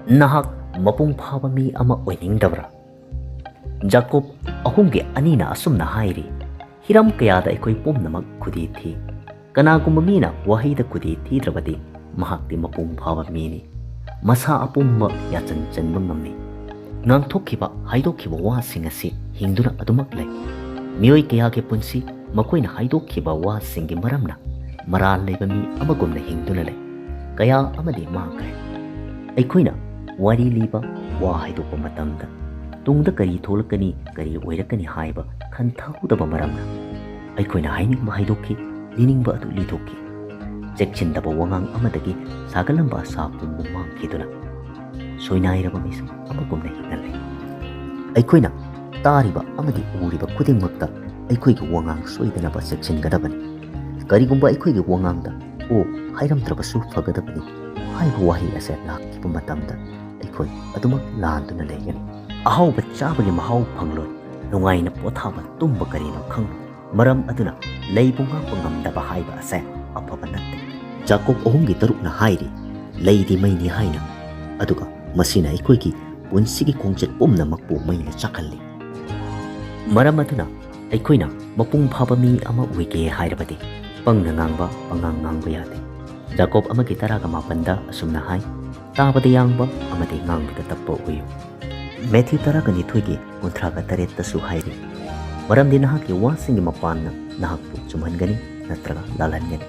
Nahak mapung faba mi ama oiningdabra. Jacob ahumge anina asumna hairi. Hiram kayada ekoi pumnamak kudi thi. Kanagumba mina wahida kudi thidrabadi mahakti mapung faba mini. Masa apumba yachan chanba ngami. Ngangthokkiba haidokkiba wasing asi hingduna adumak lay. Miyoi kayage punsi makoina haidokkiba wasingi maramna maral leba mi amagumna hingduna lay. Kaya amadi mangkre. Aikoina wari liba wa haidokpa matamda tungda kari tholakani kari oirakani haiba khanthaudaba maramna aikoina hainingba haidokki liningba adu lidokki chekchindaba wangang amadagi sagalamba sapumbu mangkiduna soinairaba mis amagumna hinnalle aikoina tariba amadi uriba khudingmakta aikoigi wangang soidanaba chekchingadabani karigumba aikoigi wangangda o hairamtrabasu fagadabani haiba wahi ase lakkiba matamda ꯑꯩꯈꯣꯏ ꯑꯗꯨꯃꯛ ꯂꯥꯟꯗꯨꯅ ꯂꯩꯒꯅꯤ ꯑꯍꯥꯎꯕ ꯆꯥꯕꯒꯤ ꯃꯍꯥꯎ ꯐꯪꯂꯣꯏ ꯅꯨꯡꯉꯥꯏꯅ ꯄꯣꯊꯥꯕ ꯇꯨꯝꯕ ꯀꯔꯤꯅꯣ ꯈꯪꯂꯣꯏ ꯃꯔꯝ ꯑꯗꯨꯅ ꯂꯩꯕꯨ ꯉꯥꯛꯄ ꯉꯝꯗꯕ ꯍꯥꯏꯕ ꯑꯁꯦ ꯑꯐꯕ ꯅꯠꯇꯦ ꯖꯥꯀꯣꯕ 3:3ꯅ ꯍꯥꯏꯔꯤ ꯂꯩꯗꯤ ꯃꯩꯅꯤ ꯍꯥꯏꯅ ꯑꯗꯨꯒ ꯃꯁꯤꯅ ꯑꯩꯈꯣꯏꯒꯤ ꯄꯨꯟꯁꯤꯒꯤ ꯈꯣꯡꯆꯠ ꯄꯨꯝꯅꯃꯛꯄꯨ ꯃꯩꯅ ꯆꯥꯛꯍꯜꯂꯤ ꯃꯔꯝ ꯑꯗꯨꯅ ꯑꯩꯈꯣꯏꯅ ꯃꯄꯨꯡ ꯐꯥꯕ ꯃꯤ ꯑꯃ ꯑꯣꯏꯒꯦ ꯍꯥꯏꯔꯕꯗꯤ ꯄꯪꯅ ꯉꯥꯡꯕ ꯄꯪꯉꯥꯡ ꯉꯥꯡꯕ ꯌꯥꯗꯦ ꯖꯥꯀꯣꯕ 1:18ꯗ ꯑꯁꯨꯝꯅ ꯍꯥꯏ ꯇꯥꯕꯗ ꯌꯥꯡꯕ ꯑꯃꯗꯤ ꯉꯥꯡꯕꯗ ꯇꯞꯄ ꯑꯣꯏꯌꯨ ꯃꯦꯊ꯭ꯌꯨ 12:38ꯗꯁꯨ ꯍꯥꯏꯔꯤ ꯃꯔꯝꯗꯤ ꯅꯍꯥꯛꯀꯤ ꯋꯥꯁꯤꯡꯒꯤ ꯃꯄꯥꯟꯅ ꯅꯍꯥꯛꯄꯨ ꯆꯨꯝꯍꯟꯒꯅꯤ ꯅꯠꯇ꯭ꯔꯒ ꯂꯥꯜꯍꯟꯒꯅꯤ